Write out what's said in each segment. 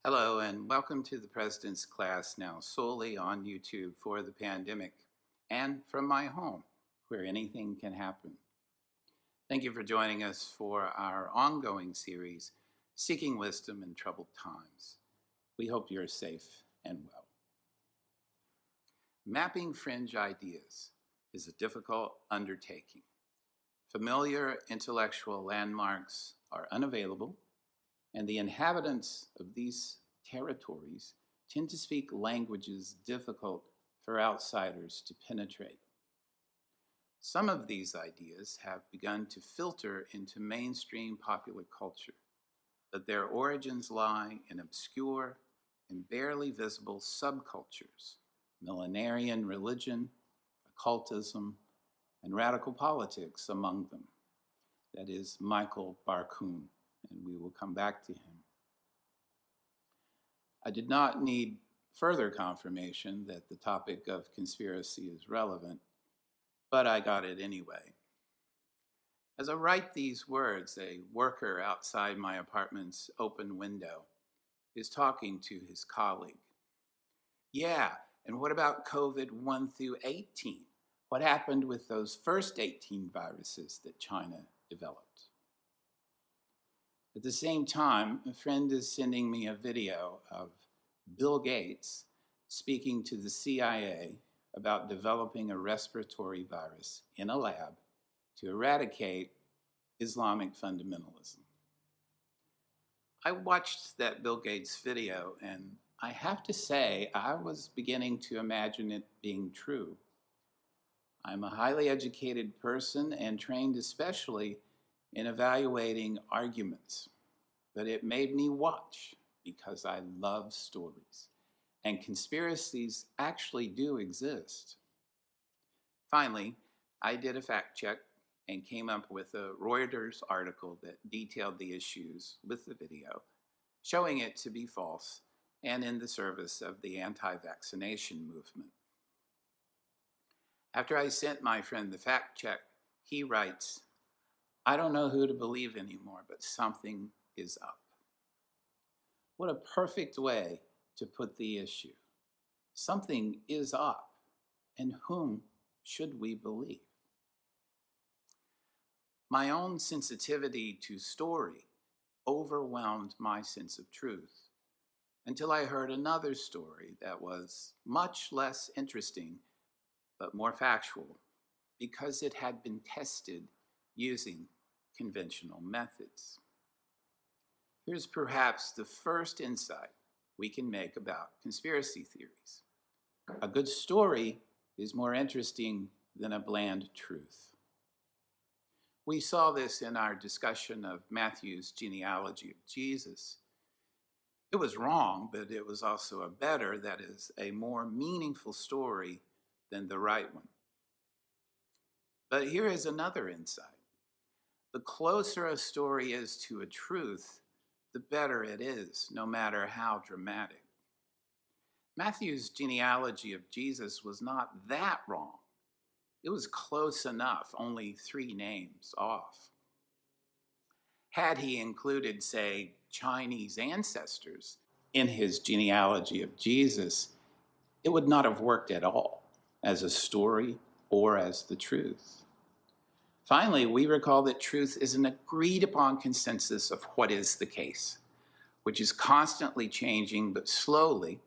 Hello, and welcome to the President's Class, now solely on YouTube for the pandemic and from my home, where anything can happen. Thank you for joining us for our ongoing series, Seeking Wisdom in Troubled Times. We hope you're safe and well. Mapping fringe ideas is a difficult undertaking. Familiar intellectual landmarks are unavailable, and the inhabitants of these territories tend to speak languages difficult for outsiders to penetrate. Some of these ideas have begun to filter into mainstream popular culture, but their origins lie in obscure and barely visible subcultures, millenarian religion, occultism, and radical politics among them. That is Michael Barkun, and we will come back to him. I did not need further confirmation that the topic of conspiracy is relevant, but I got it anyway. As I write these words, a worker outside my apartment's open window is talking to his colleague. Yeah, and what about COVID 1 through 18? What happened with those first 18 viruses that China developed? At the same time, a friend is sending me a video of Bill Gates speaking to the CIA about developing a respiratory virus in a lab to eradicate Islamic fundamentalism. I watched that Bill Gates video, and I have to say, I was beginning to imagine it being true. I'm a highly educated person and trained especially in evaluating arguments, but it made me watch because I love stories, and conspiracies actually do exist. Finally, I did a fact check and came up with a Reuters article that detailed the issues with the video, showing it to be false and in the service of the anti-vaccination movement. After I sent my friend the fact check, he writes, "I don't know who to believe anymore, but something is up." What a perfect way to put the issue. Something is up, and whom should we believe? My own sensitivity to story overwhelmed my sense of truth until I heard another story that was much less interesting but more factual because it had been tested using conventional methods. Here's perhaps the first insight we can make about conspiracy theories. A good story is more interesting than a bland truth. We saw this in our discussion of Matthew's genealogy of Jesus. It was wrong, but it was also a better, that is, a more meaningful story than the right one. But here is another insight. The closer a story is to a truth, the better it is, no matter how dramatic. Matthew's genealogy of Jesus was not that wrong. It was close enough, only 3 names off. Had he included, say, Chinese ancestors in his genealogy of Jesus, it would not have worked at all as a story or as the truth. Finally, we recall that truth is an agreed upon consensus of what is the case, which is constantly changing, but slowly.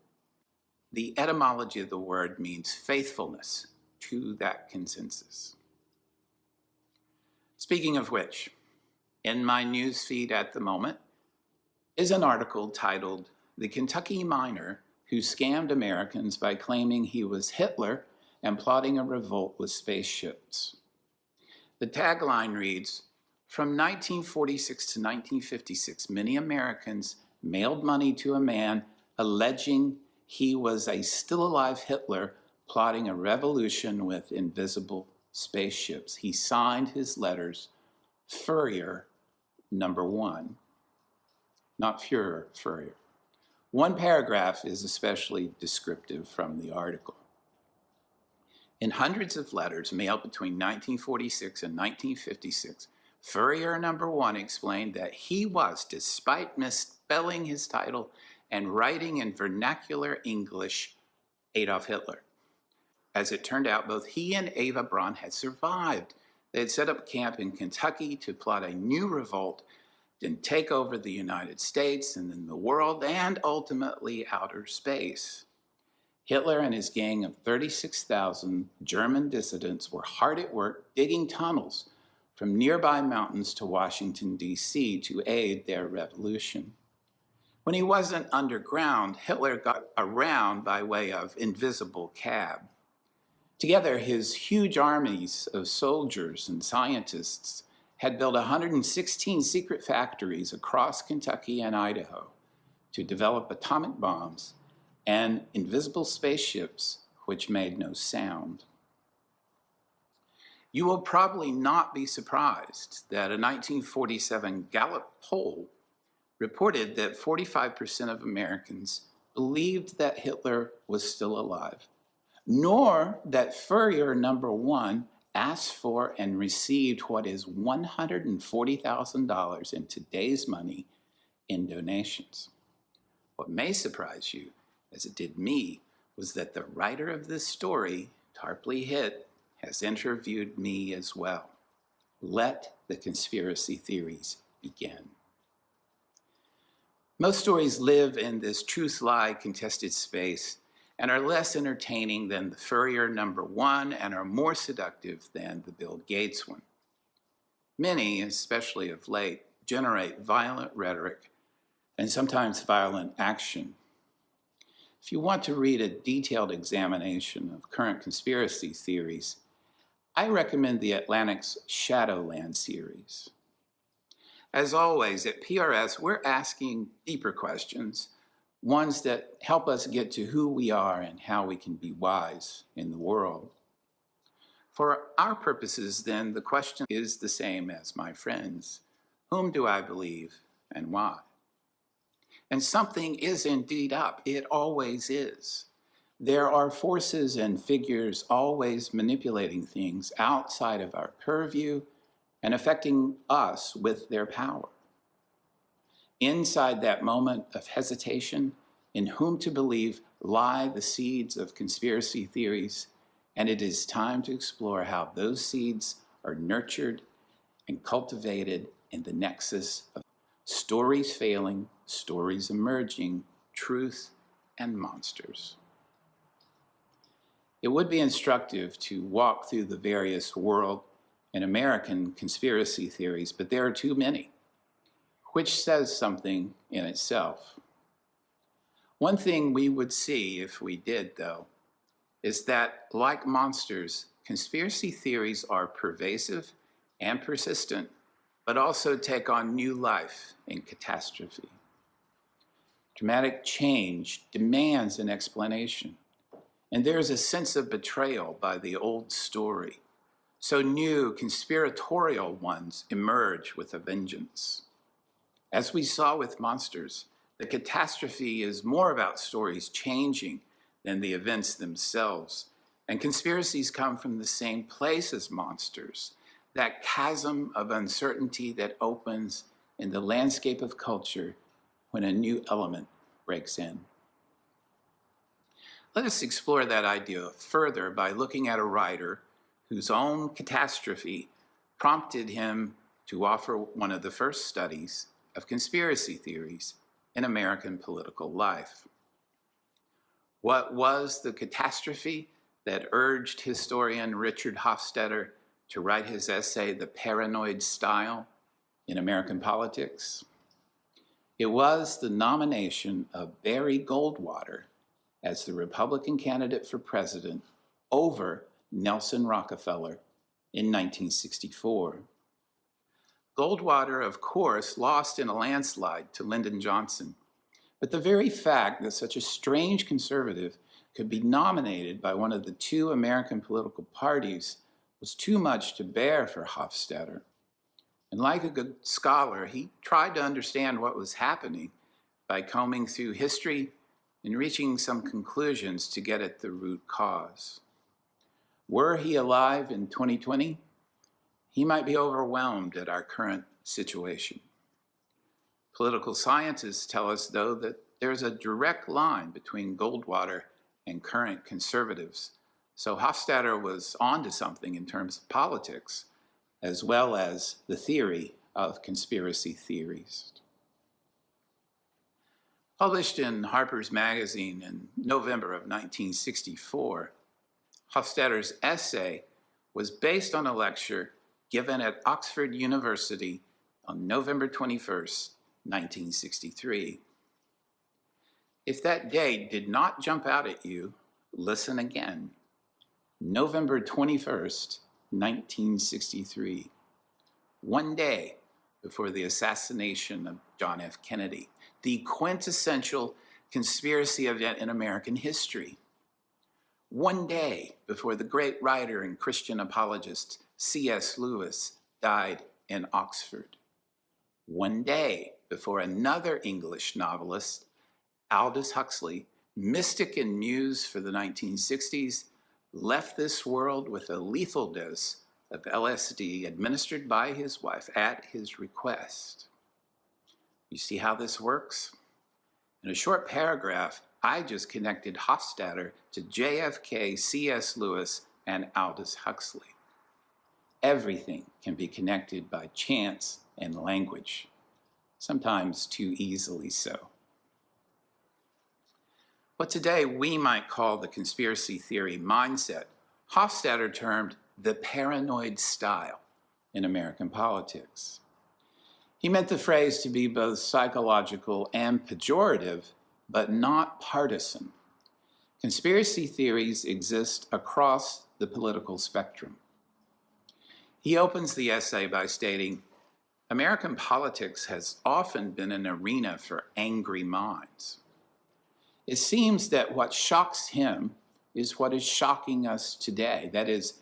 The etymology of the word means faithfulness to that consensus. Speaking of which, in my news feed at the moment is an article titled "The Kentucky Miner Who Scammed Americans by Claiming He Was Hitler and Plotting a Revolt with Spaceships." The tagline reads, "From 1946 to 1956, many Americans mailed money to a man alleging he was a still-alive Hitler plotting a revolution with invisible spaceships. He signed his letters Furrier number 1, not Führer, Furrier." One paragraph is especially descriptive from the article. In hundreds of letters mailed between 1946 and 1956, Furrier number 1 explained that he was, despite misspelling his title and writing in vernacular English Adolf Hitler. As it turned out, both he and Eva Braun had survived. They had set up camp in Kentucky to plot a new revolt, then take over the United States and then the world and ultimately outer space. Hitler and his gang of 36,000 German dissidents were hard at work digging tunnels from nearby mountains to Washington, D.C. to aid their revolution. When he wasn't underground, Hitler got around by way of invisible cab. Together, his huge armies of soldiers and scientists had built 116 secret factories across Kentucky and Idaho to develop atomic bombs and invisible spaceships which made no sound. You will probably not be surprised that a 1947 Gallup poll reported that 45% of Americans believed that Hitler was still alive, nor that Furrier number 1 asked for and received what is $140,000 in today's money in donations. What may surprise you, as it did me, was that the writer of this story, Tarpley Hitt, has interviewed me as well. Let the conspiracy theories begin. Most stories live in this truth-lie contested space and are less entertaining than the Furrier number 1 and are more seductive than the Bill Gates one. Many, especially of late, generate violent rhetoric and sometimes violent action. If you want to read a detailed examination of current conspiracy theories, I recommend the Atlantic's Shadowland series. As always, at PRS, we're asking deeper questions, ones that help us get to who we are and how we can be wise in the world. For our purposes, then, the question is the same as my friends. Whom do I believe and why? And something is indeed up. It always is. There are forces and figures always manipulating things outside of our purview and affecting us with their power. Inside that moment of hesitation, in whom to believe lie the seeds of conspiracy theories, and it is time to explore how those seeds are nurtured and cultivated in the nexus of stories failing, stories emerging, truth, and monsters. It would be instructive to walk through the various world and American conspiracy theories, but there are too many, which says something in itself. One thing we would see if we did, though, is that, like monsters, conspiracy theories are pervasive and persistent, but also take on new life in catastrophe. Dramatic change demands an explanation, and there is a sense of betrayal by the old story. So new conspiratorial ones emerge with a vengeance. As we saw with monsters, the catastrophe is more about stories changing than the events themselves. And conspiracies come from the same place as monsters, that chasm of uncertainty that opens in the landscape of culture when a new element breaks in. Let us explore that idea further by looking at a writer whose own catastrophe prompted him to offer one of the first studies of conspiracy theories in American political life. What was the catastrophe that urged historian Richard Hofstadter to write his essay, The Paranoid Style in American Politics? It was the nomination of Barry Goldwater as the Republican candidate for president over Nelson Rockefeller in 1964. Goldwater, of course, lost in a landslide to Lyndon Johnson, but the very fact that such a strange conservative could be nominated by one of the two American political parties was too much to bear for Hofstadter. And like a good scholar, he tried to understand what was happening by combing through history and reaching some conclusions to get at the root cause. Were he alive in 2020, he might be overwhelmed at our current situation. Political scientists tell us, though, that there's a direct line between Goldwater and current conservatives. So Hofstadter was onto something in terms of politics, as well as the theory of conspiracy theories. Published in Harper's Magazine in November of 1964, Hofstadter's essay was based on a lecture given at Oxford University on November 21st, 1963. If that date did not jump out at you, listen again. November 21st, 1963. One day before the assassination of John F. Kennedy, the quintessential conspiracy event in American history. One day before the great writer and Christian apologist C.S. Lewis died in Oxford. One day before another English novelist, Aldous Huxley, mystic and muse for the 1960s, left this world with a lethal dose of LSD administered by his wife at his request. You see how this works? In a short paragraph, I just connected Hofstadter to JFK, C.S. Lewis, and Aldous Huxley. Everything can be connected by chance and language, sometimes too easily so. What today we might call the conspiracy theory mindset, Hofstadter termed the paranoid style in American politics. He meant the phrase to be both psychological and pejorative, but not partisan. Conspiracy theories exist across the political spectrum. He opens the essay by stating, American politics has often been an arena for angry minds. It seems that what shocks him is what is shocking us today. That is,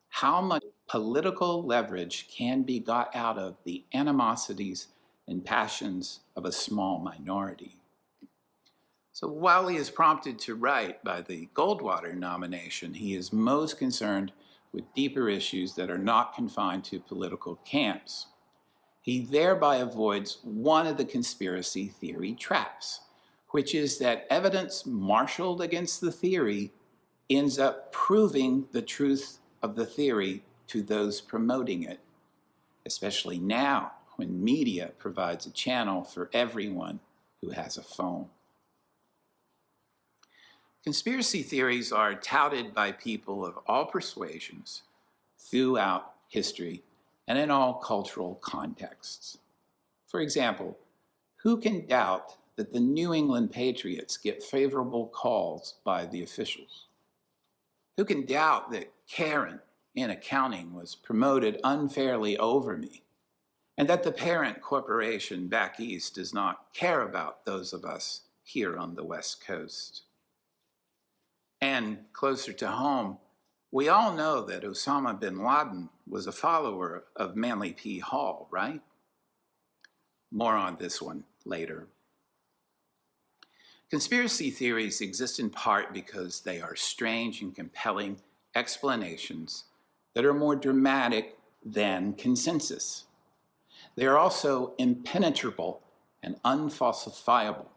how much political leverage can be got out of the animosities and passions of a small minority. So while he is prompted to write by the Goldwater nomination, he is most concerned with deeper issues that are not confined to political camps. He thereby avoids one of the conspiracy theory traps, which is that evidence marshaled against the theory ends up proving the truth of the theory to those promoting it, especially now when media provides a channel for everyone who has a phone. Conspiracy theories are touted by people of all persuasions throughout history and in all cultural contexts. For example, who can doubt that the New England Patriots get favorable calls by the officials? Who can doubt that Karen in accounting was promoted unfairly over me, and that the parent corporation back east does not care about those of us here on the West Coast? And closer to home, we all know that Osama bin Laden was a follower of Manly P. Hall, right? More on this one later. Conspiracy theories exist in part because they are strange and compelling explanations that are more dramatic than consensus. They are also impenetrable and unfalsifiable,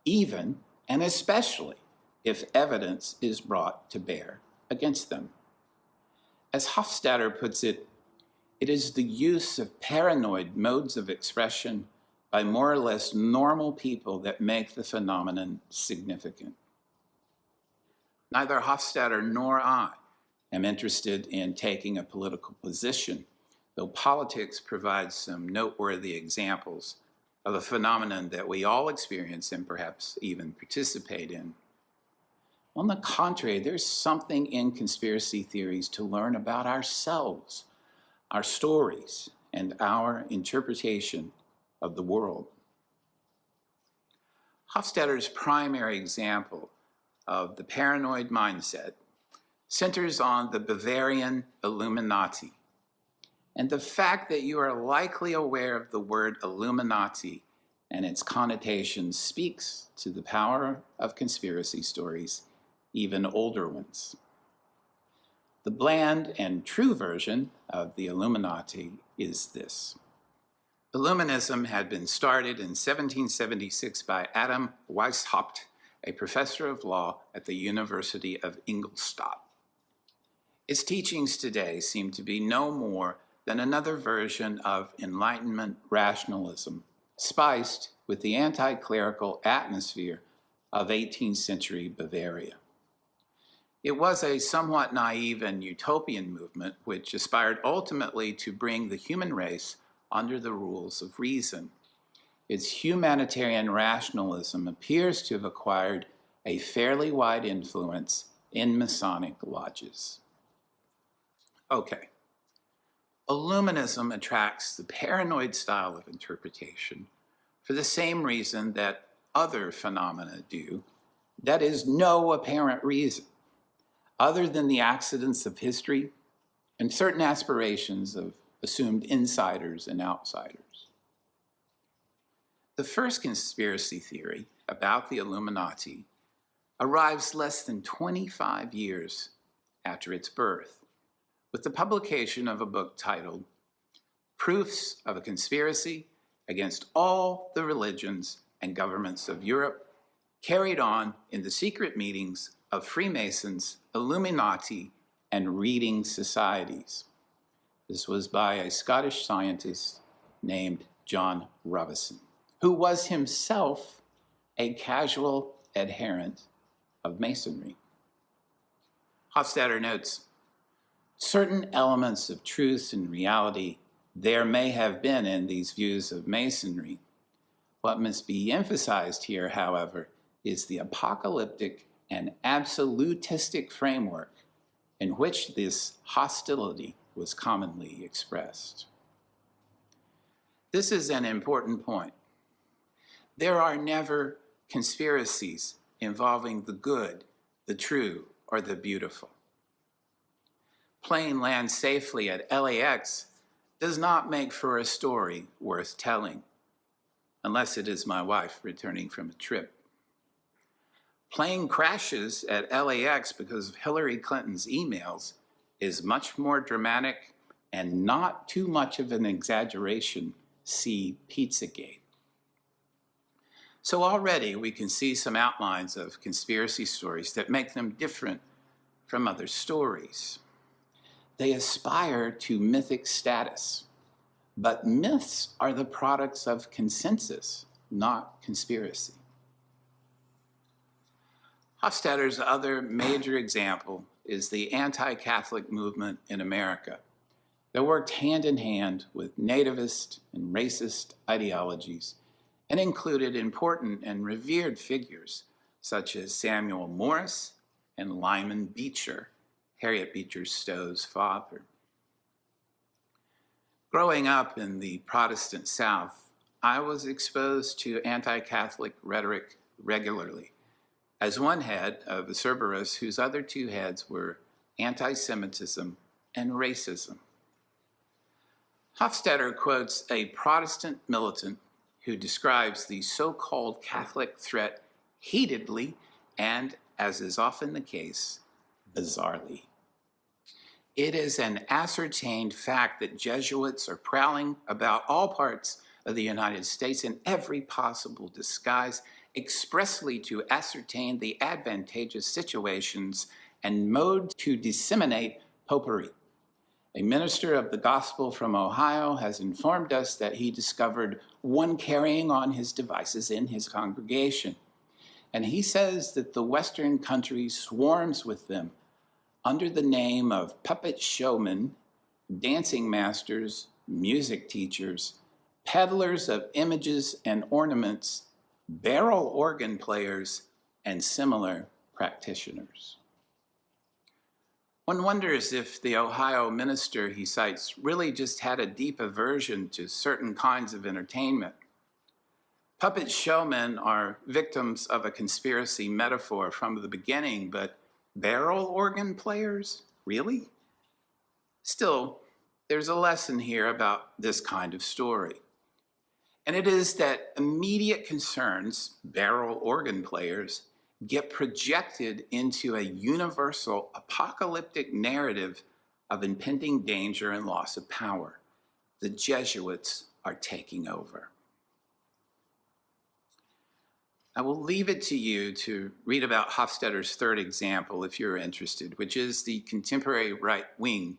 even and especially if evidence is brought to bear against them. As Hofstadter puts it, it is the use of paranoid modes of expression by more or less normal people that make the phenomenon significant. Neither Hofstadter nor I am interested in taking a political position, though politics provides some noteworthy examples of a phenomenon that we all experience and perhaps even participate in. On the contrary, there's something in conspiracy theories to learn about ourselves, our stories, and our interpretation of the world. Hofstadter's primary example of the paranoid mindset centers on the Bavarian Illuminati, and the fact that you are likely aware of the word Illuminati and its connotations speaks to the power of conspiracy stories, even older ones. The bland and true version of the Illuminati is this. Illuminism had been started in 1776 by Adam Weishaupt, a professor of law at the University of Ingolstadt. Its teachings today seem to be no more than another version of Enlightenment rationalism, spiced with the anti-clerical atmosphere of 18th century Bavaria. It was a somewhat naive and utopian movement which aspired ultimately to bring the human race under the rules of reason. Its humanitarian rationalism appears to have acquired a fairly wide influence in Masonic lodges. Okay. Illuminism attracts the paranoid style of interpretation for the same reason that other phenomena do, that is, no apparent reason, other than the accidents of history and certain aspirations of assumed insiders and outsiders. The first conspiracy theory about the Illuminati arrives less than 25 years after its birth, with the publication of a book titled Proofs of a Conspiracy Against All the Religions and Governments of Europe, carried on in the secret meetings of Freemasons, Illuminati, and reading societies. This was by a Scottish scientist named John Robison, who was himself a casual adherent of Masonry. Hofstadter notes, certain elements of truth and reality there may have been in these views of Masonry. What must be emphasized here, however, is the apocalyptic and absolutistic framework in which this hostility was commonly expressed. This is an important point. There are never conspiracies involving the good, the true, or the beautiful. Plane lands safely at LAX does not make for a story worth telling, unless it is my wife returning from a trip. Plane crashes at LAX because of Hillary Clinton's emails is much more dramatic and not too much of an exaggeration. See Pizzagate. So already we can see some outlines of conspiracy stories that make them different from other stories. They aspire to mythic status, but myths are the products of consensus, not conspiracy. Hofstadter's other major example is the anti-Catholic movement in America that worked hand in hand with nativist and racist ideologies and included important and revered figures such as Samuel Morse and Lyman Beecher, Harriet Beecher Stowe's father. Growing up in the Protestant South, I was exposed to anti-Catholic rhetoric regularly, as one head of a Cerberus whose other two heads were anti-Semitism and racism. Hofstadter quotes a Protestant militant who describes the so-called Catholic threat heatedly and, as is often the case, bizarrely. It is an ascertained fact that Jesuits are prowling about all parts of the United States in every possible disguise, expressly to ascertain the advantageous situations and mode to disseminate popery. A minister of the gospel from Ohio has informed us that he discovered one carrying on his devices in his congregation. And he says that the Western country swarms with them under the name of puppet showmen, dancing masters, music teachers, peddlers of images and ornaments, barrel organ players, and similar practitioners. One wonders if the Ohio minister he cites really just had a deep aversion to certain kinds of entertainment. Puppet showmen are victims of a conspiracy metaphor from the beginning, but barrel organ players? Really? Still, there's a lesson here about this kind of story. And it is that immediate concerns, barrel organ players, get projected into a universal apocalyptic narrative of impending danger and loss of power. The Jesuits are taking over. I will leave it to you to read about Hofstadter's third example if you're interested, which is the contemporary right wing.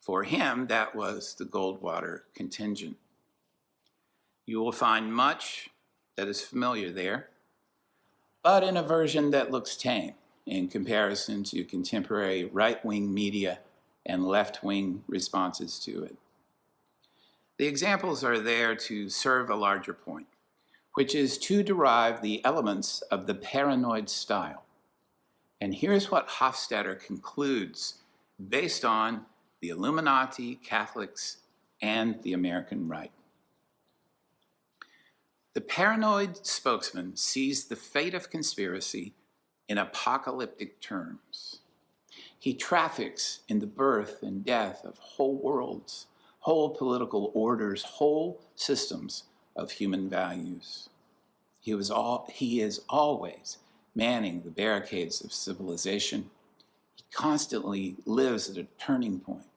For him, that was the Goldwater contingent. You will find much that is familiar there, but in a version that looks tame in comparison to contemporary right-wing media and left-wing responses to it. The examples are there to serve a larger point, which is to derive the elements of the paranoid style. And here's what Hofstadter concludes based on the Illuminati, Catholics, and the American right. The paranoid spokesman sees the fate of conspiracy in apocalyptic terms. He traffics in the birth and death of whole worlds, whole political orders, whole systems of human values. He is always manning the barricades of civilization. He constantly lives at a turning point.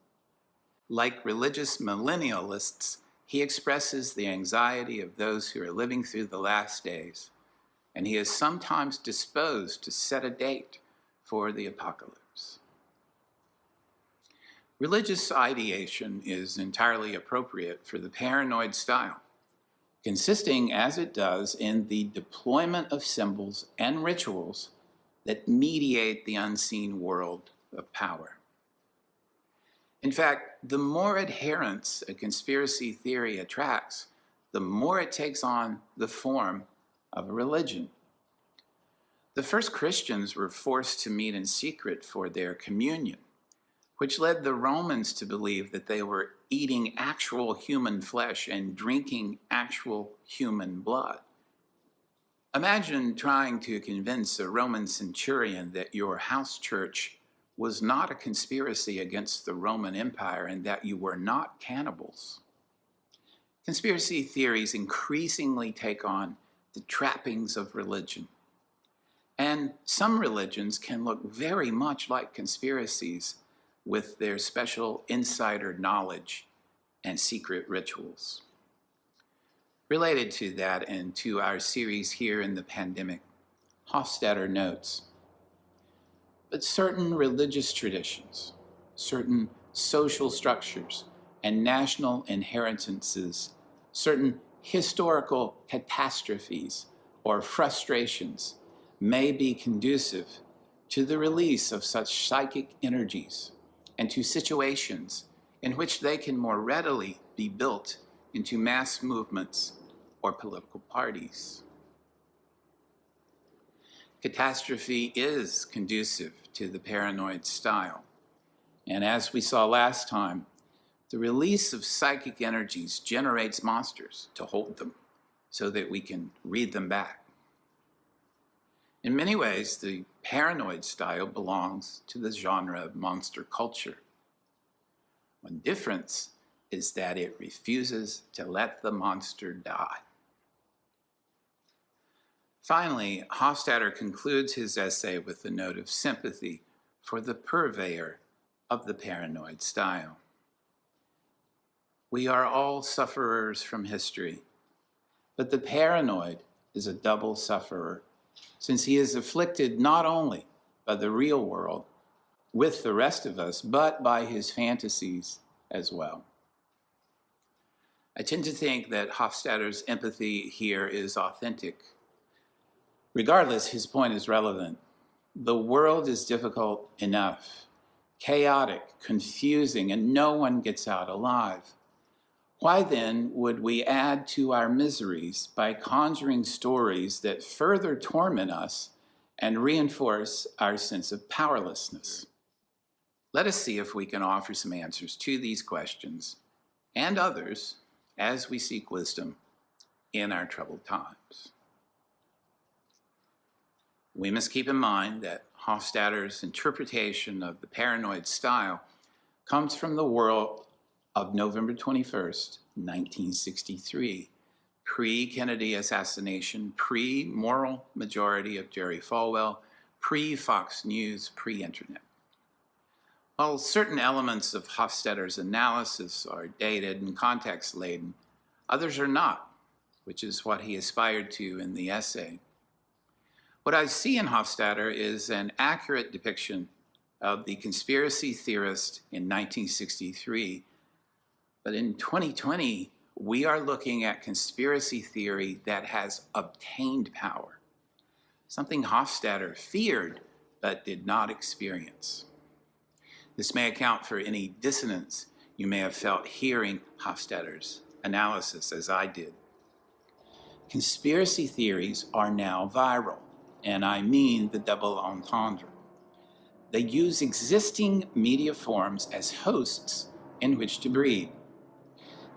Like religious millennialists, he expresses the anxiety of those who are living through the last days, and he is sometimes disposed to set a date for the apocalypse. Religious ideation is entirely appropriate for the paranoid style, consisting as it does in the deployment of symbols and rituals that mediate the unseen world of power. In fact, the more adherents a conspiracy theory attracts, the more it takes on the form of a religion. The first Christians were forced to meet in secret for their communion, which led the Romans to believe that they were eating actual human flesh and drinking actual human blood. Imagine trying to convince a Roman centurion that your house church was not a conspiracy against the Roman Empire and that you were not cannibals. Conspiracy theories increasingly take on the trappings of religion. And some religions can look very much like conspiracies with their special insider knowledge and secret rituals. Related to that and to our series here in the pandemic, Hofstadter notes, but certain religious traditions, certain social structures and national inheritances, certain historical catastrophes or frustrations may be conducive to the release of such psychic energies and to situations in which they can more readily be built into mass movements or political parties. Catastrophe is conducive to the paranoid style. And as we saw last time, the release of psychic energies generates monsters to hold them so that we can read them back. In many ways, the paranoid style belongs to the genre of monster culture. One difference is that it refuses to let the monster die. Finally, Hofstadter concludes his essay with a note of sympathy for the purveyor of the paranoid style. We are all sufferers from history, but the paranoid is a double sufferer, since he is afflicted not only by the real world with the rest of us, but by his fantasies as well. I tend to think that Hofstadter's empathy here is authentic. Regardless, his point is relevant. The world is difficult enough, chaotic, confusing, and no one gets out alive. Why then would we add to our miseries by conjuring stories that further torment us and reinforce our sense of powerlessness? Let us see if we can offer some answers to these questions and others as we seek wisdom in our troubled times. We must keep in mind that Hofstadter's interpretation of the paranoid style comes from the world of November 21st, 1963, pre-Kennedy assassination, pre-moral majority of Jerry Falwell, pre-Fox News, pre-internet. While certain elements of Hofstadter's analysis are dated and context-laden, Others are not, which is what he aspired to in the essay. What I see in Hofstadter is an accurate depiction of the conspiracy theorist in 1963. But in 2020, we are looking at conspiracy theory that has obtained power, something Hofstadter feared but did not experience. This may account for any dissonance you may have felt hearing Hofstadter's analysis, as I did. Conspiracy theories are now viral, and I mean the double entendre. They use existing media forms as hosts in which to breed.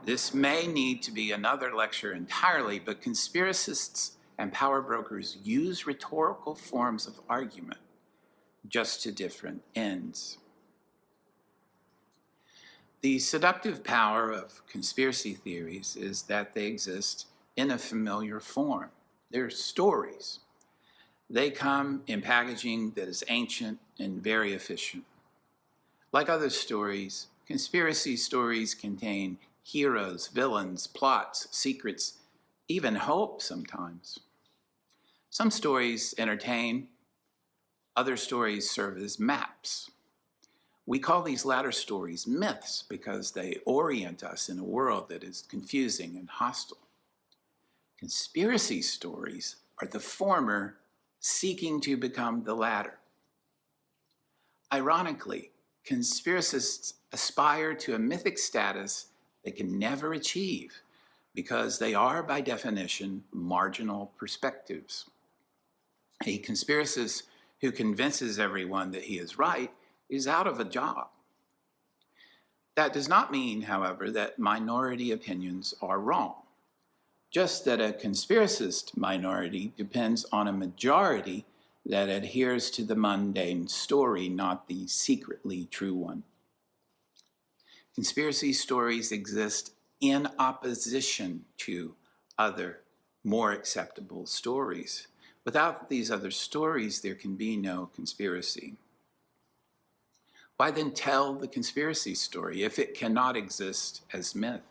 This may need to be another lecture entirely, but conspiracists and power brokers use rhetorical forms of argument just to different ends. The seductive power of conspiracy theories is that they exist in a familiar form. They're stories. They come in packaging that is ancient and very efficient. Like other stories, conspiracy stories contain heroes, villains, plots, secrets, even hope sometimes. Some stories entertain, other stories serve as maps. We call these latter stories myths because they orient us in a world that is confusing and hostile. Conspiracy stories are the former seeking to become the latter. Ironically, conspiracists aspire to a mythic status they can never achieve because they are, by definition, marginal perspectives. A conspiracist who convinces everyone that he is right is out of a job. That does not mean, however, that minority opinions are wrong, just that a conspiracist minority depends on a majority that adheres to the mundane story, not the secretly true one. Conspiracy stories exist in opposition to other, more acceptable stories. Without these other stories, there can be no conspiracy. Why then tell the conspiracy story if it cannot exist as myth?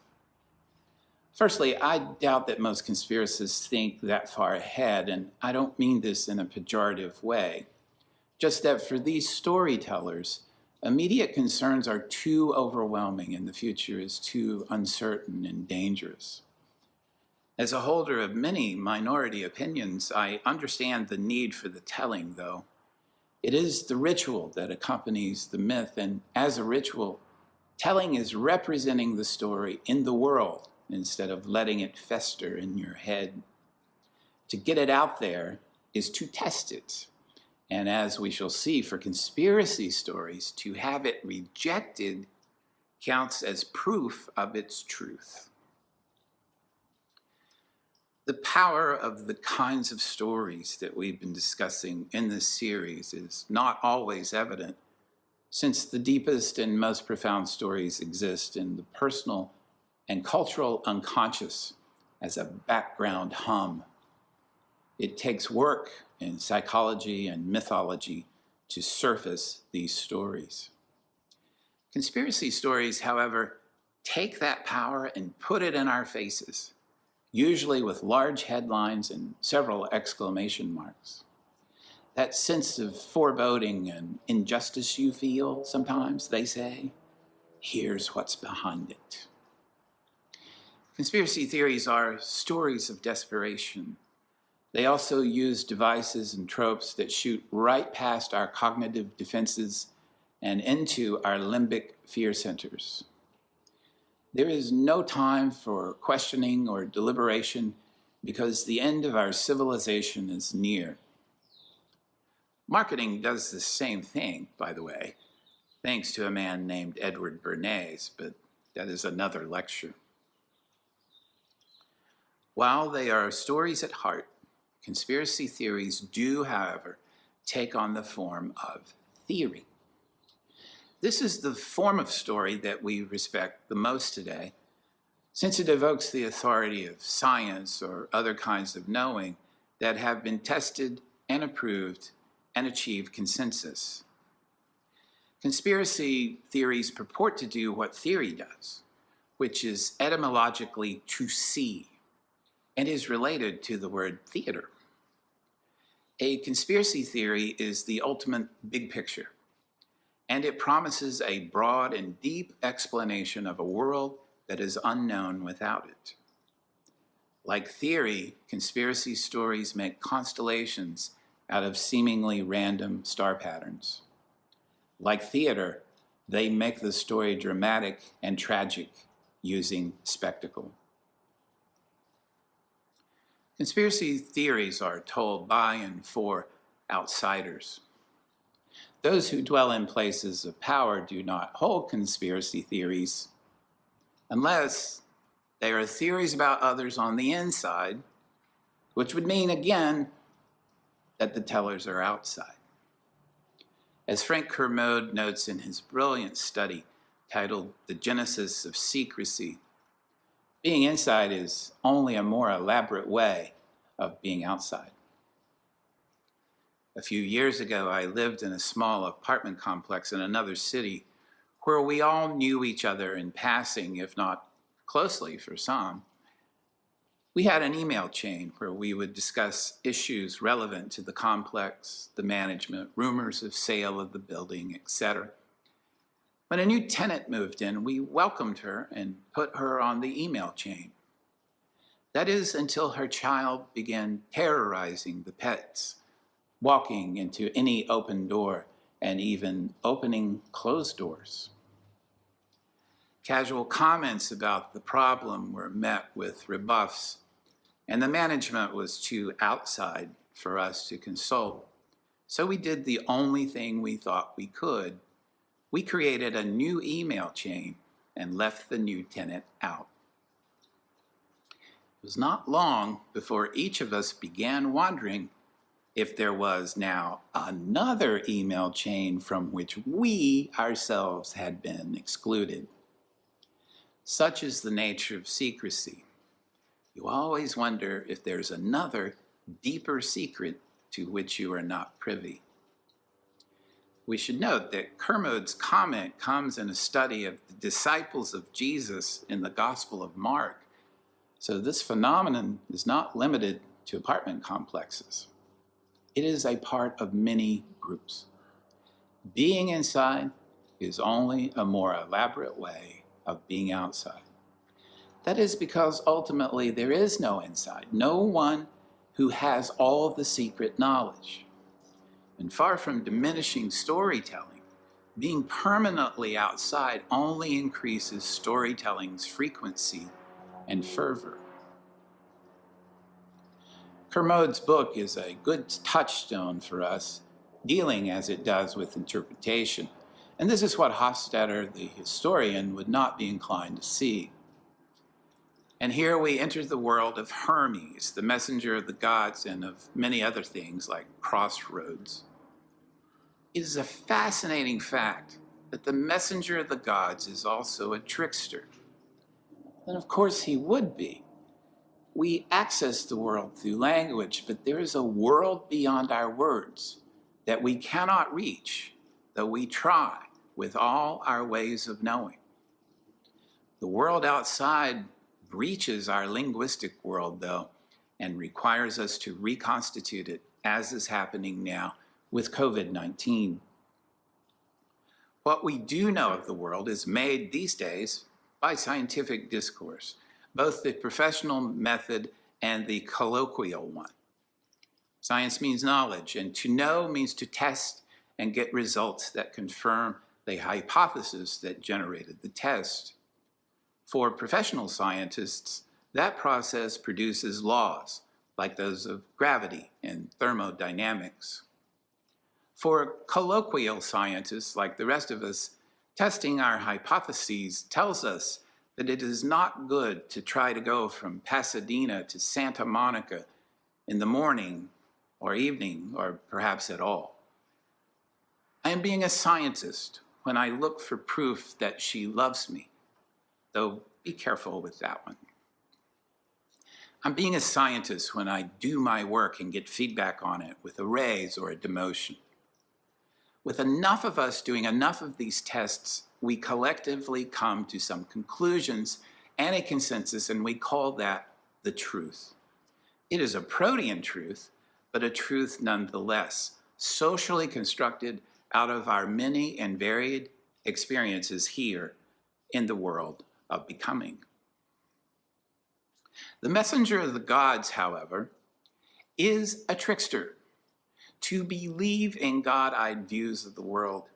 Firstly, I doubt that most conspiracists think that far ahead, and I don't mean this in a pejorative way. Just that for these storytellers, immediate concerns are too overwhelming and the future is too uncertain and dangerous. As a holder of many minority opinions, I understand the need for the telling, though. It is the ritual that accompanies the myth, and as a ritual, telling is representing the story in the world instead of letting it fester in your head. To get it out there is to test it. And as we shall see for conspiracy stories, to have it rejected counts as proof of its truth. The power of the kinds of stories that we've been discussing in this series is not always evident, since the deepest and most profound stories exist in the personal and cultural unconscious as a background hum. It takes work in psychology and mythology to surface these stories. Conspiracy stories, however, take that power and put it in our faces, usually with large headlines and several exclamation marks. That sense of foreboding and injustice you feel sometimes, they say, here's what's behind it. Conspiracy theories are stories of desperation. They also use devices and tropes that shoot right past our cognitive defenses and into our limbic fear centers. There is no time for questioning or deliberation because the end of our civilization is near. Marketing does the same thing, by the way, thanks to a man named Edward Bernays, but that is another lecture. While they are stories at heart, conspiracy theories do, however, take on the form of theory. This is the form of story that we respect the most today, since it evokes the authority of science or other kinds of knowing that have been tested and approved and achieved consensus. Conspiracy theories purport to do what theory does, which is etymologically to see, and is related to the word theater. A conspiracy theory is the ultimate big picture, and it promises a broad and deep explanation of a world that is unknown without it. Like theory, conspiracy stories make constellations out of seemingly random star patterns. Like theater, they make the story dramatic and tragic using spectacle. Conspiracy theories are told by and for outsiders. Those who dwell in places of power do not hold conspiracy theories unless they are theories about others on the inside, which would mean, again, that the tellers are outside. As Frank Kermode notes in his brilliant study titled The Genesis of Secrecy, being inside is only a more elaborate way of being outside. A few years ago, I lived in a small apartment complex in another city where we all knew each other in passing, if not closely for some. We had an email chain where we would discuss issues relevant to the complex, the management, rumors of sale of the building, etc. When a new tenant moved in, we welcomed her and put her on the email chain. That is until her child began terrorizing the pets, walking into any open door and even opening closed doors. Casual comments about the problem were met with rebuffs, and the management was too outside for us to consult. So we did the only thing we thought we could. We created a new email chain and left the new tenant out. It was not long before each of us began wondering if there was now another email chain from which we ourselves had been excluded. Such is the nature of secrecy. You always wonder if there's another, deeper secret to which you are not privy. We should note that Kermode's comment comes in a study of the disciples of Jesus in the Gospel of Mark. So this phenomenon is not limited to apartment complexes. It is a part of many groups. Being inside is only a more elaborate way of being outside. That is because ultimately there is no inside, no one who has all the secret knowledge. And far from diminishing storytelling, being permanently outside only increases storytelling's frequency and fervor. Kermode's book is a good touchstone for us, dealing as it does with interpretation. And this is what Hofstadter, the historian, would not be inclined to see. And here we enter the world of Hermes, the messenger of the gods, and of many other things like crossroads. It is a fascinating fact that the messenger of the gods is also a trickster. And of course he would be. We access the world through language, but there is a world beyond our words that we cannot reach, though we try with all our ways of knowing. The world outside breaches our linguistic world, though, and requires us to reconstitute it, as is happening now with COVID-19. What we do know of the world is made these days by scientific discourse, both the professional method and the colloquial one. Science means knowledge, and to know means to test and get results that confirm the hypothesis that generated the test. For professional scientists, that process produces laws, like those of gravity and thermodynamics. For colloquial scientists, like the rest of us, testing our hypotheses tells us that it is not good to try to go from Pasadena to Santa Monica in the morning or evening, or perhaps at all. I am being a scientist when I look for proof that she loves me, though be careful with that one. I'm being a scientist when I do my work and get feedback on it with a raise or a demotion. With enough of us doing enough of these tests, we collectively come to some conclusions and a consensus, and we call that the truth. It is a protean truth, but a truth nonetheless, socially constructed out of our many and varied experiences here in the world of becoming. The messenger of the gods, however, is a trickster. To believe in God-eyed views of the world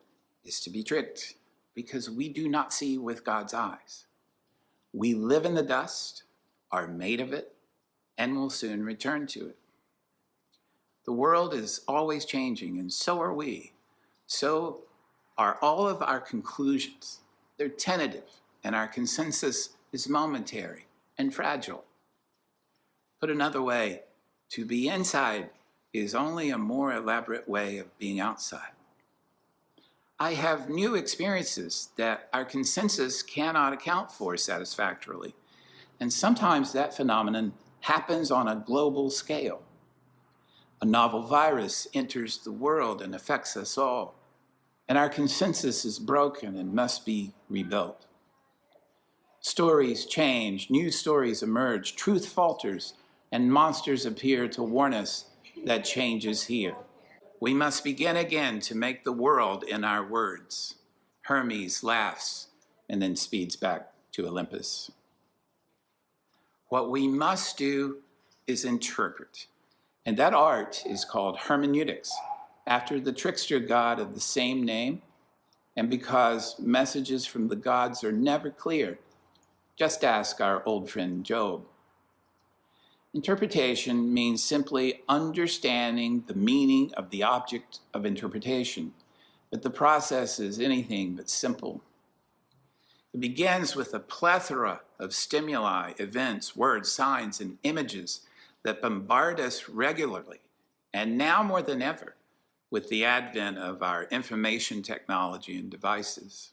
is to be tricked, because we do not see with God's eyes. We live in the dust, are made of it, and will soon return to it. The world is always changing, and so are we. So are all of our conclusions. They're tentative, and our consensus is momentary and fragile. Put another way, to be inside is only a more elaborate way of being outside. I have new experiences that our consensus cannot account for satisfactorily, and sometimes that phenomenon happens on a global scale. A novel virus enters the world and affects us all, and our consensus is broken and must be rebuilt. Stories change, new stories emerge, truth falters, and monsters appear to warn us that change is here. We must begin again to make the world in our words. Hermes laughs and then speeds back to Olympus. What we must do is interpret, and that art is called hermeneutics, after the trickster god of the same name, and because messages from the gods are never clear. Just ask our old friend Job. Interpretation means simply understanding the meaning of the object of interpretation, but the process is anything but simple. It begins with a plethora of stimuli, events, words, signs, and images that bombard us regularly, and now more than ever, with the advent of our information technology and devices.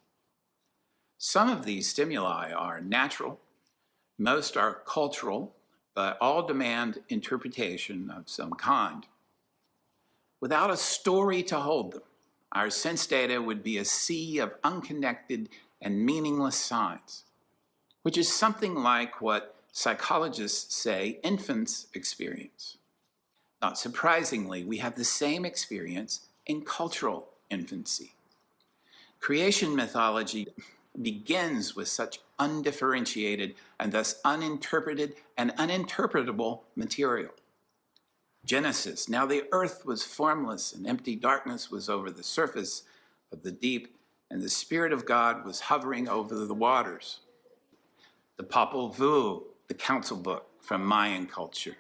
Some of these stimuli are natural, most are cultural, but all demand interpretation of some kind. Without a story to hold them, our sense data would be a sea of unconnected and meaningless signs, which is something like what psychologists say infants experience. Not surprisingly, we have the same experience in cultural infancy. Creation mythology begins with such undifferentiated and thus uninterpreted and uninterpretable material. Genesis, now the earth was formless and empty darkness was over the surface of the deep, and the Spirit of God was hovering over the waters. The Popol Vuh, the council book from Mayan culture.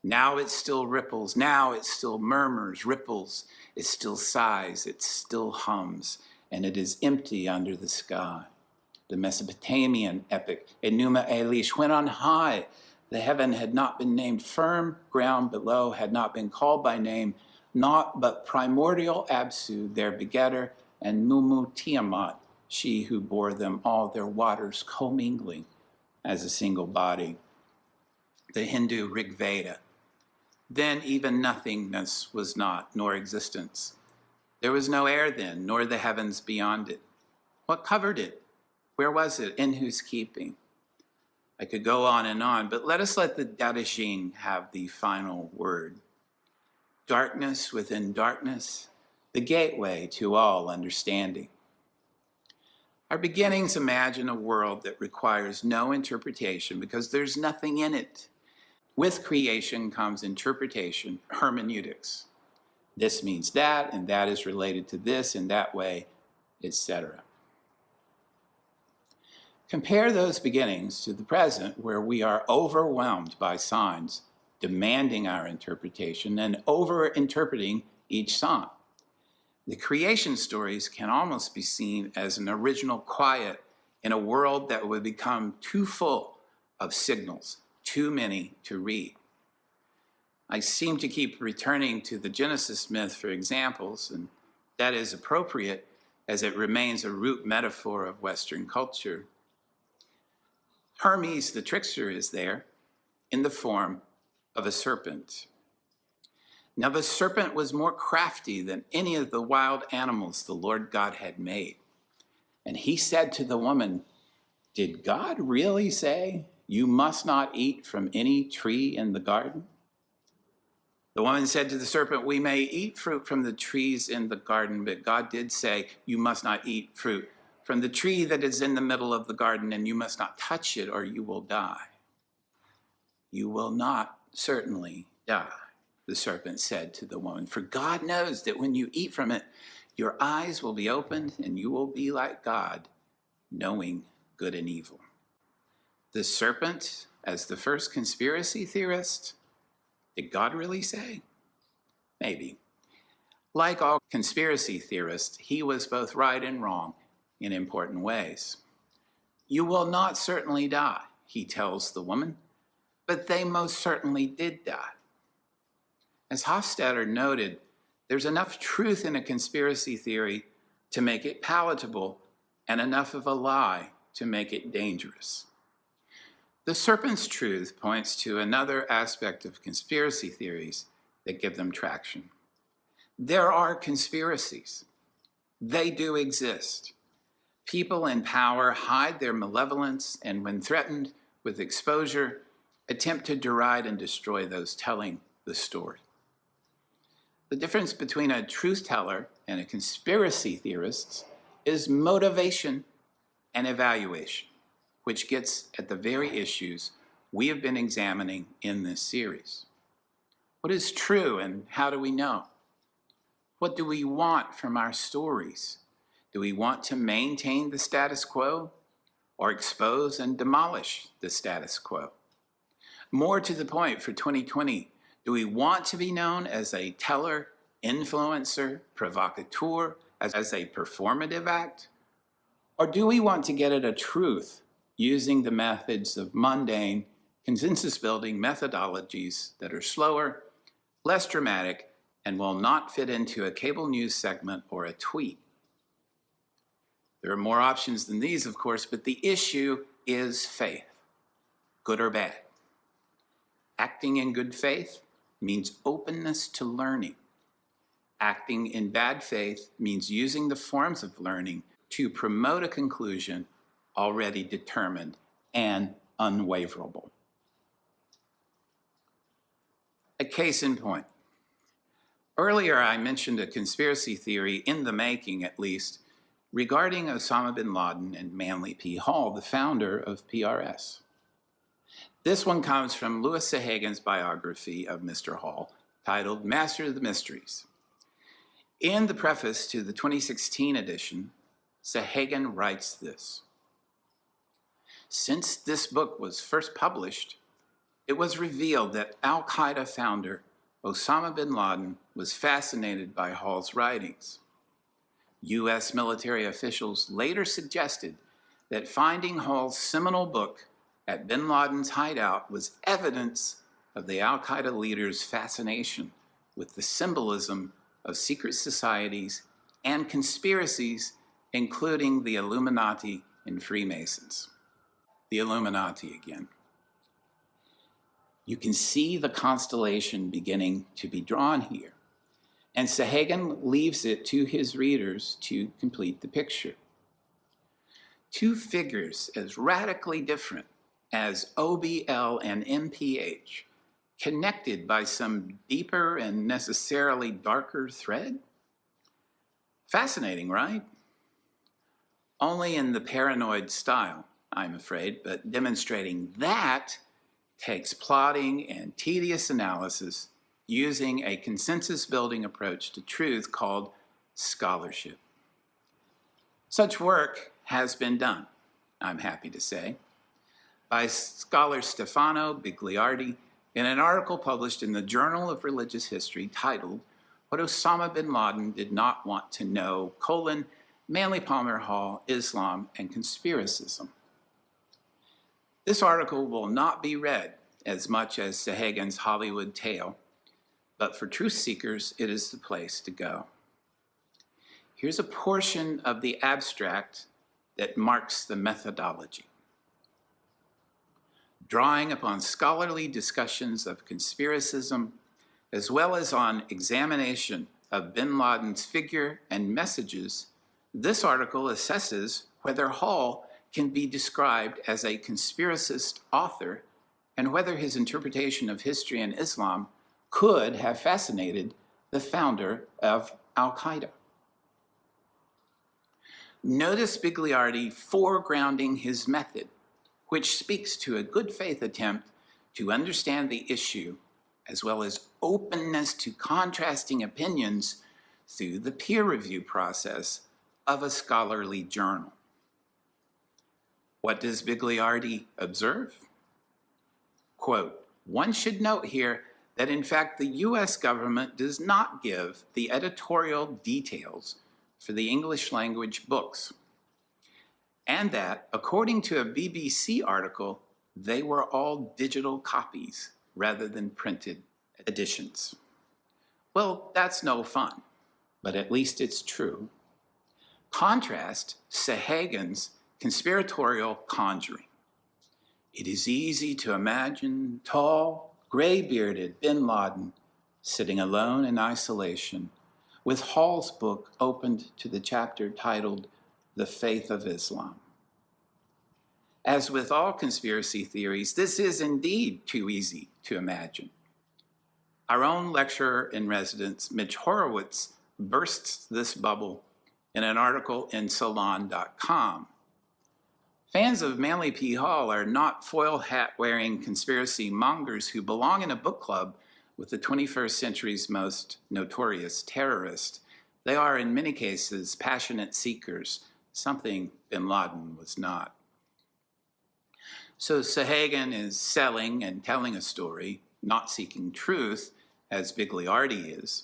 Now it still ripples, now it still murmurs, ripples, it still sighs, it still hums, and it is empty under the sky. The Mesopotamian epic, Enuma Elish, when on high the heaven had not been named, firm ground below had not been called by name, naught but primordial Absu, their begetter, and Mumu Tiamat, she who bore them all, their waters commingling as a single body. The Hindu Rig Veda. Then even nothingness was not, nor existence. There was no air then, nor the heavens beyond it. What covered it? Where was it? In whose keeping? I could go on, but let us let the Tao Te Ching have the final word. Darkness within darkness, the gateway to all understanding. Our beginnings imagine a world that requires no interpretation because there's nothing in it. With creation comes interpretation, hermeneutics. This means that, and that is related to this in that way, etc. Compare those beginnings to the present, where we are overwhelmed by signs demanding our interpretation and over-interpreting each sign. The creation stories can almost be seen as an original quiet in a world that would become too full of signals, too many to read. I seem to keep returning to the Genesis myth for examples, and that is appropriate as it remains a root metaphor of Western culture. Hermes, the trickster, is there in the form of a serpent. Now the serpent was more crafty than any of the wild animals the Lord God had made. And he said to the woman, Did God really say, "You must not eat from any tree in the garden"? The woman said to the serpent, "We may eat fruit from the trees in the garden, but God did say, 'You must not eat fruit from the tree that is in the middle of the garden, and you must not touch it or you will die.'" "You will not certainly die," the serpent said to the woman, "for God knows that when you eat from it, your eyes will be opened and you will be like God, knowing good and evil." The serpent, as the first conspiracy theorist, did God really say? Maybe. Like all conspiracy theorists, he was both right and wrong in important ways. "You will not certainly die," he tells the woman, but they most certainly did die. As Hofstadter noted, there's enough truth in a conspiracy theory to make it palatable and enough of a lie to make it dangerous. The serpent's truth points to another aspect of conspiracy theories that give them traction. There are conspiracies. They do exist. People in power hide their malevolence, and when threatened with exposure, attempt to deride and destroy those telling the story. The difference between a truth teller and a conspiracy theorist is motivation and evaluation, which gets at the very issues we have been examining in this series. What is true and how do we know? What do we want from our stories? Do we want to maintain the status quo or expose and demolish the status quo? More to the point for 2020, do we want to be known as a teller, influencer, provocateur, as a performative act? Or do we want to get at a truth using the methods of mundane, consensus-building methodologies that are slower, less dramatic, and will not fit into a cable news segment or a tweet? There are more options than these, of course, but the issue is faith, good or bad. Acting in good faith means openness to learning. Acting in bad faith means using the forms of learning to promote a conclusion already determined and unwaverable. A case in point. Earlier, I mentioned a conspiracy theory in the making, at least, regarding Osama bin Laden and Manly P. Hall, the founder of PRS. This one comes from Louis Sahagan's biography of Mr. Hall, titled Master of the Mysteries. In the preface to the 2016 edition, Sahagan writes this: "Since this book was first published, it was revealed that Al-Qaeda founder Osama bin Laden was fascinated by Hall's writings. U.S. military officials later suggested that finding Hall's seminal book at bin Laden's hideout was evidence of the Al-Qaeda leader's fascination with the symbolism of secret societies and conspiracies, including the Illuminati and Freemasons." The Illuminati again. You can see the constellation beginning to be drawn here, and Sahagan leaves it to his readers to complete the picture. Two figures as radically different as OBL and MPH, connected by some deeper and necessarily darker thread? Fascinating, right? Only in the paranoid style, I'm afraid, but demonstrating that takes plotting and tedious analysis using a consensus-building approach to truth called scholarship. Such work has been done, I'm happy to say, by scholar Stefano Bigliardi in an article published in the Journal of Religious History titled "What Osama bin Laden Did Not Want to Know, Manly Palmer Hall, Islam, and Conspiracism." This article will not be read as much as Sahagan's Hollywood tale, but for truth seekers, it is the place to go. Here's a portion of the abstract that marks the methodology. Drawing upon scholarly discussions of conspiracism, as well as on examination of bin Laden's figure and messages, this article assesses whether Hall can be described as a conspiracist author, and whether his interpretation of history and Islam could have fascinated the founder of Al-Qaeda. Notice Bigliardi foregrounding his method, which speaks to a good faith attempt to understand the issue, as well as openness to contrasting opinions through the peer review process of a scholarly journal. What does Bigliardi observe? Quote, "One should note here that in fact the US government does not give the editorial details for the English language books, and that according to a BBC article, they were all digital copies rather than printed editions." Well, that's no fun, but at least it's true. Contrast Sahagan's conspiratorial conjuring. It is easy to imagine tall, gray-bearded bin Laden sitting alone in isolation with Hall's book opened to the chapter titled The Faith of Islam. As with all conspiracy theories, this is indeed too easy to imagine. Our own lecturer in residence, Mitch Horowitz, bursts this bubble in an article in Salon.com. Fans of Manly P. Hall are not foil hat-wearing conspiracy mongers who belong in a book club with the 21st century's most notorious terrorist. They are, in many cases, passionate seekers, something bin Laden was not. So Sahagan is selling and telling a story, not seeking truth, as Bigliardi is.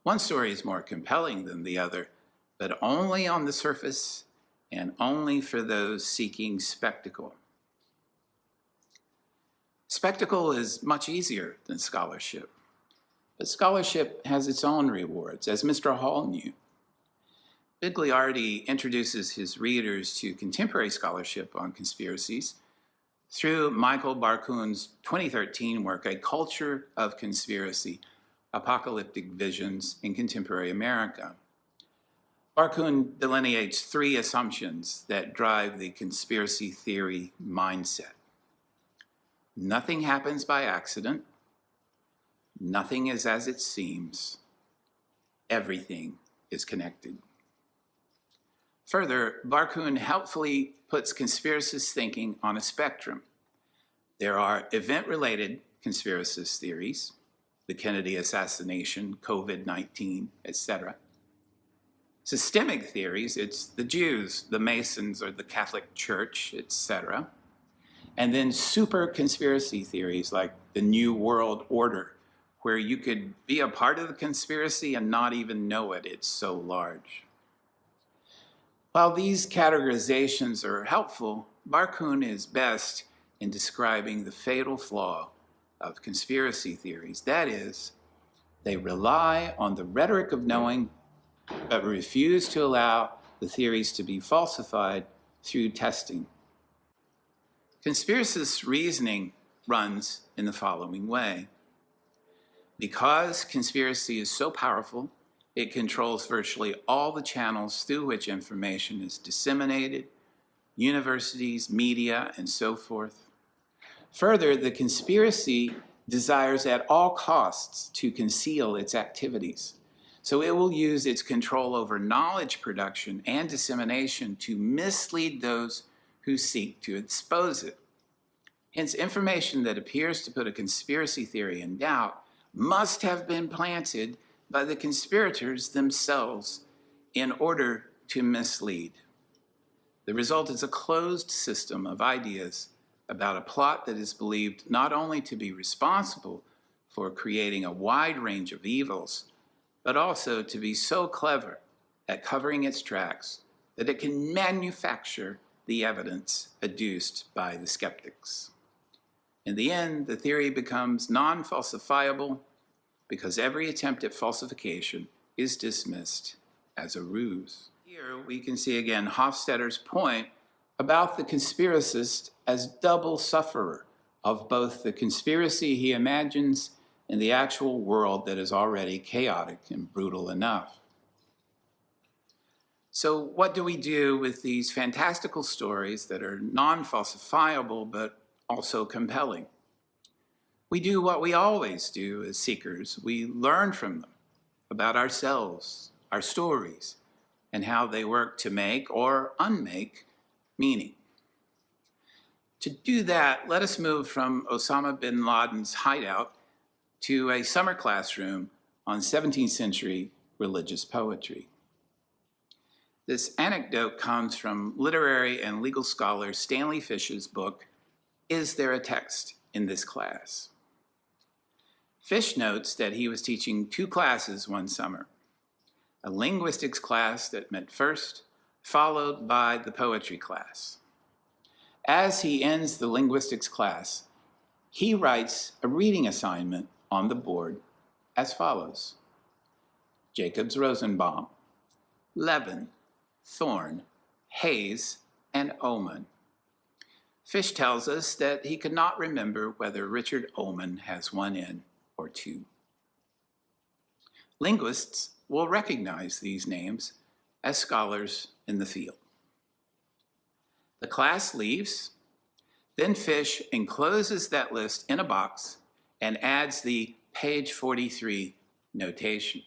One story is more compelling than the other, but only on the surface and only for those seeking spectacle. Spectacle is much easier than scholarship, but scholarship has its own rewards, as Mr. Hall knew. Bigliardi introduces his readers to contemporary scholarship on conspiracies through Michael Barkun's 2013 work, A Culture of Conspiracy, Apocalyptic Visions in Contemporary America. Barkun delineates three assumptions that drive the conspiracy theory mindset. Nothing happens by accident. Nothing is as it seems. Everything is connected. Further, Barkun helpfully puts conspiracist thinking on a spectrum. There are event-related conspiracist theories, the Kennedy assassination, COVID-19, etc. Systemic theories, it's the Jews, the Masons, or the Catholic Church, etc. And then super conspiracy theories like the New World Order, where you could be a part of the conspiracy and not even know it, it's so large. While these categorizations are helpful, Barkun is best in describing the fatal flaw of conspiracy theories. That is, they rely on the rhetoric of knowing, but refuse to allow the theories to be falsified through testing. Conspiracist reasoning runs in the following way. Because conspiracy is so powerful, it controls virtually all the channels through which information is disseminated, universities, media, and so forth. Further, the conspiracy desires at all costs to conceal its activities. So it will use its control over knowledge production and dissemination to mislead those who seek to expose it. Hence, information that appears to put a conspiracy theory in doubt must have been planted by the conspirators themselves in order to mislead. The result is a closed system of ideas about a plot that is believed not only to be responsible for creating a wide range of evils, but also to be so clever at covering its tracks that it can manufacture the evidence adduced by the skeptics. In the end, the theory becomes non-falsifiable because every attempt at falsification is dismissed as a ruse. Here we can see again Hofstadter's point about the conspiracist as double sufferer of both the conspiracy he imagines and the actual world that is already chaotic and brutal enough. So what do we do with these fantastical stories that are non-falsifiable but also compelling? We do what we always do as seekers. We learn from them about ourselves, our stories, and how they work to make or unmake meaning. To do that, let us move from Osama bin Laden's hideout to a summer classroom on 17th century religious poetry. This anecdote comes from literary and legal scholar Stanley Fish's book, Is There a Text in This Class? Fish notes that he was teaching two classes one summer, a linguistics class that met first, followed by the poetry class. As he ends the linguistics class, he writes a reading assignment on the board as follows: Jacob's Rosenbaum, Levin, Thorn, Hayes, and Oman. Fish tells us that he could not remember whether Richard Oman has one N or two. Linguists will recognize these names as scholars in the field. The class leaves, then Fish encloses that list in a box and adds the page 43 notation.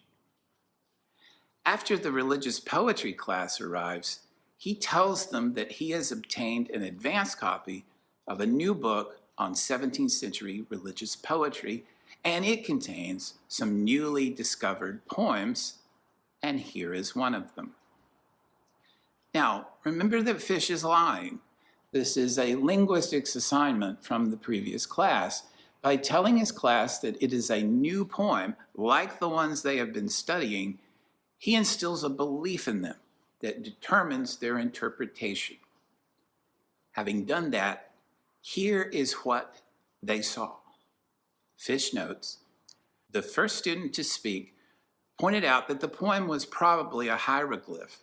After the religious poetry class arrives, he tells them that he has obtained an advance copy of a new book on 17th century religious poetry, and it contains some newly discovered poems, and here is one of them. Now, remember that Fish is lying. This is a linguistics assignment from the previous class. By telling his class that it is a new poem, like the ones they have been studying, he instills a belief in them that determines their interpretation. Having done that, here is what they saw. Fish notes, the first student to speak pointed out that the poem was probably a hieroglyph,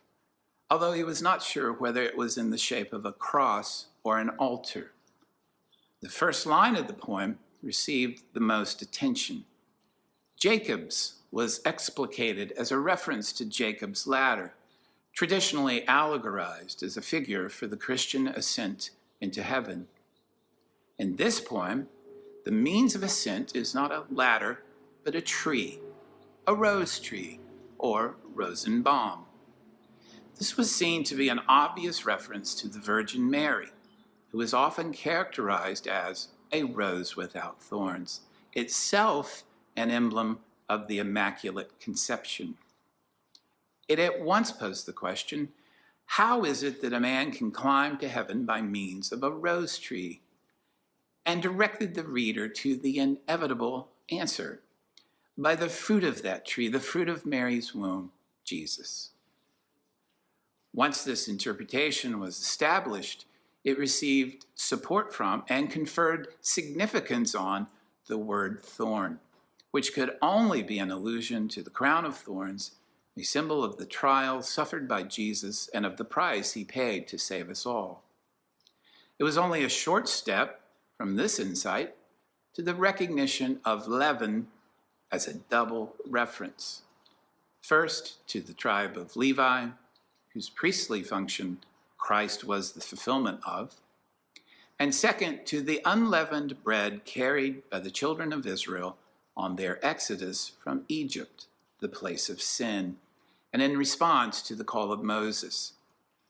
although he was not sure whether it was in the shape of a cross or an altar. The first line of the poem received the most attention. Jacob's was explicated as a reference to Jacob's ladder, traditionally allegorized as a figure for the Christian ascent into heaven. In this poem, the means of ascent is not a ladder, but a tree, a rose tree, or Rosenbaum. This was seen to be an obvious reference to the Virgin Mary, who is often characterized as a rose without thorns, itself an emblem of the Immaculate Conception. It at once posed the question, how is it that a man can climb to heaven by means of a rose tree? And directed the reader to the inevitable answer, by the fruit of that tree, the fruit of Mary's womb, Jesus. Once this interpretation was established, it received support from and conferred significance on the word thorn, which could only be an allusion to the crown of thorns, a symbol of the trial suffered by Jesus and of the price he paid to save us all. It was only a short step from this insight to the recognition of Levin as a double reference. First, to the tribe of Levi, whose priestly function Christ was the fulfillment of, and second, to the unleavened bread carried by the children of Israel on their exodus from Egypt, the place of sin, and in response to the call of Moses,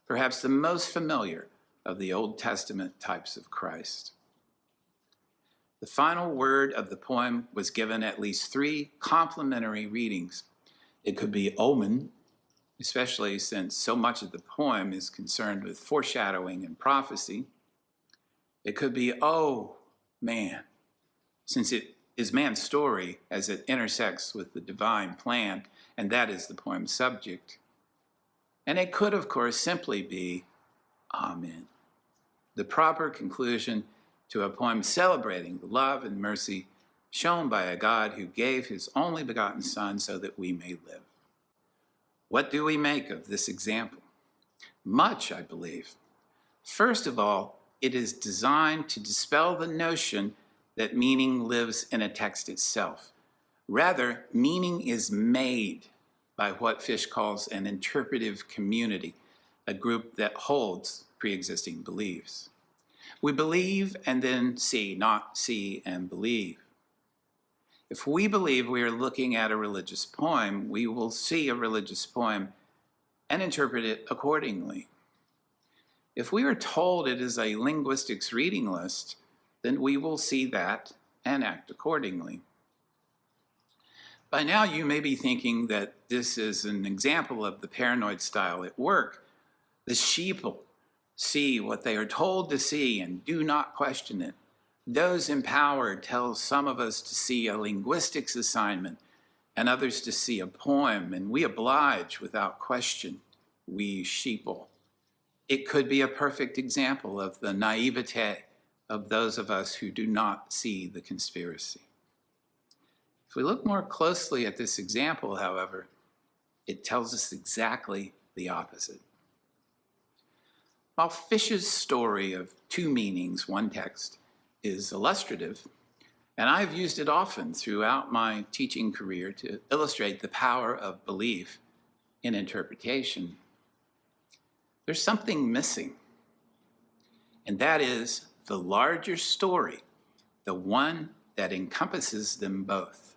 perhaps the most familiar of the Old Testament types of Christ. The final word of the poem was given at least 3 complementary readings. It could be omen, especially since so much of the poem is concerned with foreshadowing and prophecy. It could be, oh, man, since it is man's story as it intersects with the divine plan, and that is the poem's subject. And it could, of course, simply be Amen, the proper conclusion to a poem celebrating the love and mercy shown by a God who gave his only begotten Son so that we may live. What do we make of this example? Much, I believe. First of all, it is designed to dispel the notion that meaning lives in a text itself. Rather, meaning is made by what Fish calls an interpretive community, a group that holds pre-existing beliefs. We believe and then see, not see and believe. If we believe we are looking at a religious poem, we will see a religious poem and interpret it accordingly. If we are told it is a linguistics reading list, then we will see that and act accordingly. By now, you may be thinking that this is an example of the paranoid style at work. The sheeple see what they are told to see and do not question it. Those in power tell some of us to see a linguistics assignment and others to see a poem, and we oblige without question, we sheeple. It could be a perfect example of the naivete of those of us who do not see the conspiracy. If we look more closely at this example, however, it tells us exactly the opposite. While Fish's story of two meanings, one text, is illustrative, and I've used it often throughout my teaching career to illustrate the power of belief in interpretation, there's something missing, and that is the larger story, the one that encompasses them both.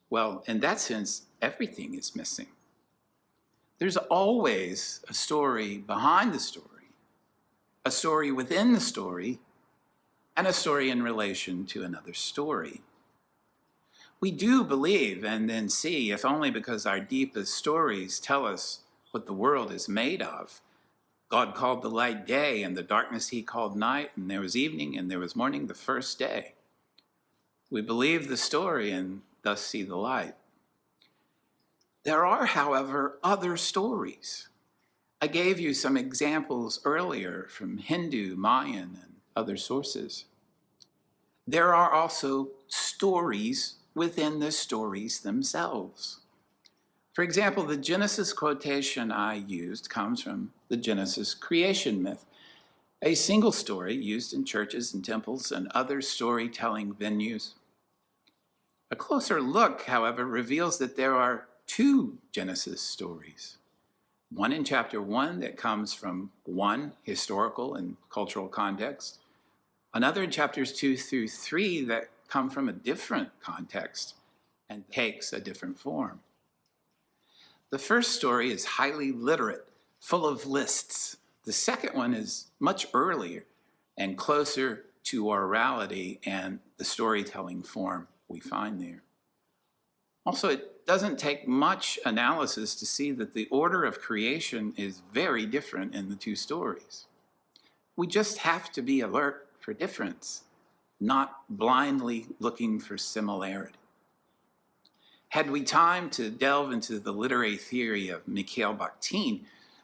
Well, in that sense, everything is missing. There's always a story behind the story, a story within the story, and a story in relation to another story. We do believe and then see, if only because our deepest stories tell us what the world is made of. God called the light day, and the darkness he called night, and there was evening, and there was morning the first day. We believe the story and thus see the light. There are, however, other stories. I gave you some examples earlier from Hindu, Mayan, and other sources. There are also stories within the stories themselves. For example, the Genesis quotation I used comes from the Genesis creation myth, a single story used in churches and temples and other storytelling venues. A closer look, however, reveals that there are two Genesis stories. One in chapter 1 that comes from one historical and cultural context, another in chapters 2 through 3 that come from a different context and takes a different form. The first story is highly literate, full of lists. The second one is much earlier and closer to orality and the storytelling form we find there. Also, it doesn't take much analysis to see that the order of creation is very different in the two stories. We just have to be alert for difference, not blindly looking for similarity. Had we time to delve into the literary theory of Mikhail Bakhtin,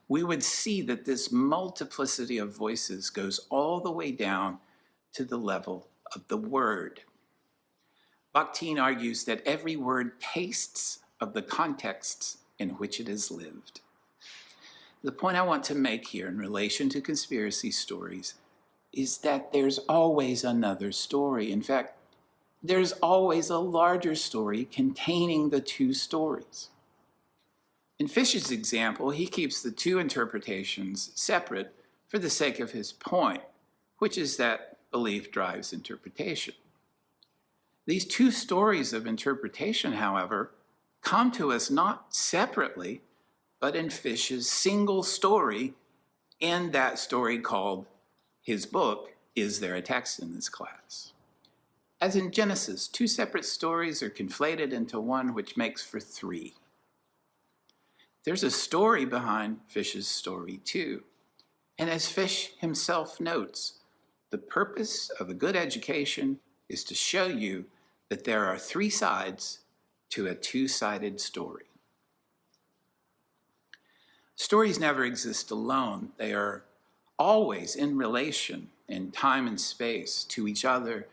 we would see that this multiplicity of voices goes all the way down to the level of the word. Bakhtin argues that every word tastes of the contexts in which it is lived. The point I want to make here in relation to conspiracy stories is that there's always another story. In fact, there's always a larger story containing the two stories. In Fish's example, he keeps the two interpretations separate for the sake of his point, which is that belief drives interpretation. These two stories of interpretation, however, come to us not separately, but in Fish's single story in that story called his book, Is There a Text in This Class? As in Genesis, two separate stories are conflated into one, which makes for three. There's a story behind Fish's story too. And as Fish himself notes, the purpose of a good education is to show you that there are three sides to a two-sided story. Stories never exist alone. They are always in relation in time and space to each other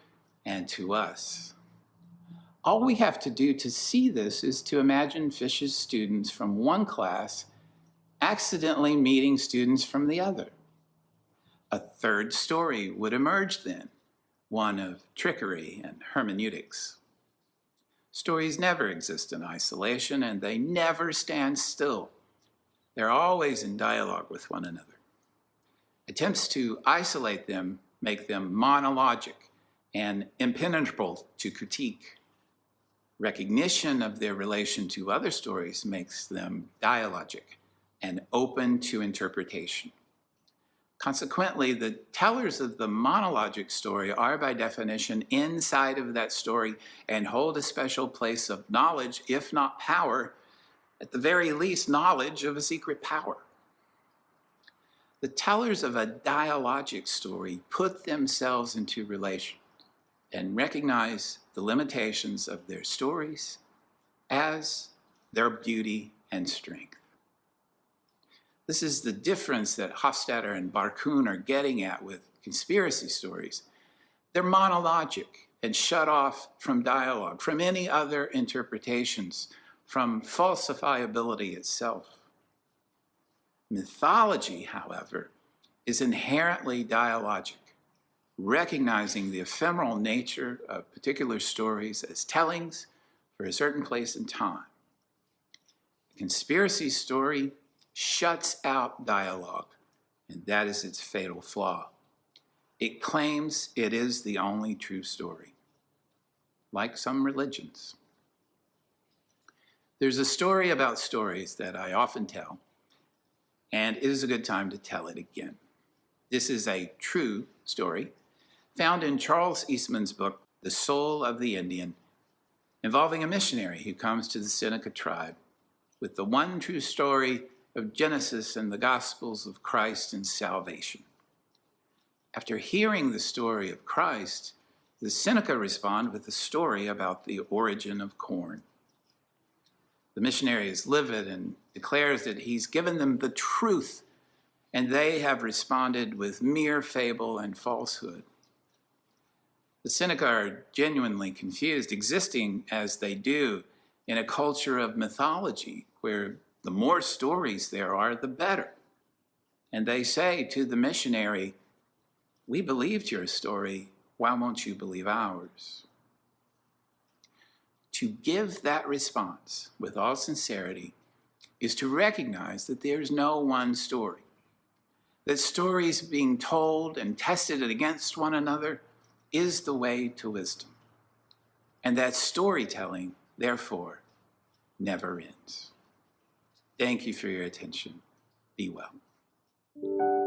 and to us. All we have to do to see this is to imagine Fish's students from one class accidentally meeting students from the other. A third story would emerge then, one of trickery and hermeneutics. Stories never exist in isolation, and they never stand still. They're always in dialogue with one another. Attempts to isolate them make them monologic and impenetrable to critique. Recognition of their relation to other stories makes them dialogic and open to interpretation. Consequently, the tellers of the monologic story are by definition inside of that story and hold a special place of knowledge, if not power, at the very least knowledge of a secret power. The tellers of a dialogic story put themselves into relation and recognize the limitations of their stories as their beauty and strength. This is the difference that Hofstadter and Barkun are getting at with conspiracy stories. They're monologic and shut off from dialogue, from any other interpretations, from falsifiability itself. Mythology, however, is inherently dialogic, recognizing the ephemeral nature of particular stories as tellings for a certain place and time. A conspiracy story shuts out dialogue, and that is its fatal flaw. It claims it is the only true story, like some religions. There's a story about stories that I often tell, and it is a good time to tell it again. This is a true story found in Charles Eastman's book, The Soul of the Indian, involving a missionary who comes to the Seneca tribe with the one true story of Genesis and the Gospels of Christ and salvation. After hearing the story of Christ, the Seneca respond with a story about the origin of corn. The missionary is livid and declares that he's given them the truth, and they have responded with mere fable and falsehood. The Seneca are genuinely confused, existing as they do in a culture of mythology where the more stories there are, the better. And they say to the missionary, "We believed your story, why won't you believe ours?" To give that response with all sincerity is to recognize that there's no one story, that stories being told and tested against one another is the way to wisdom, and that storytelling, therefore, never ends. Thank you for your attention. Be well.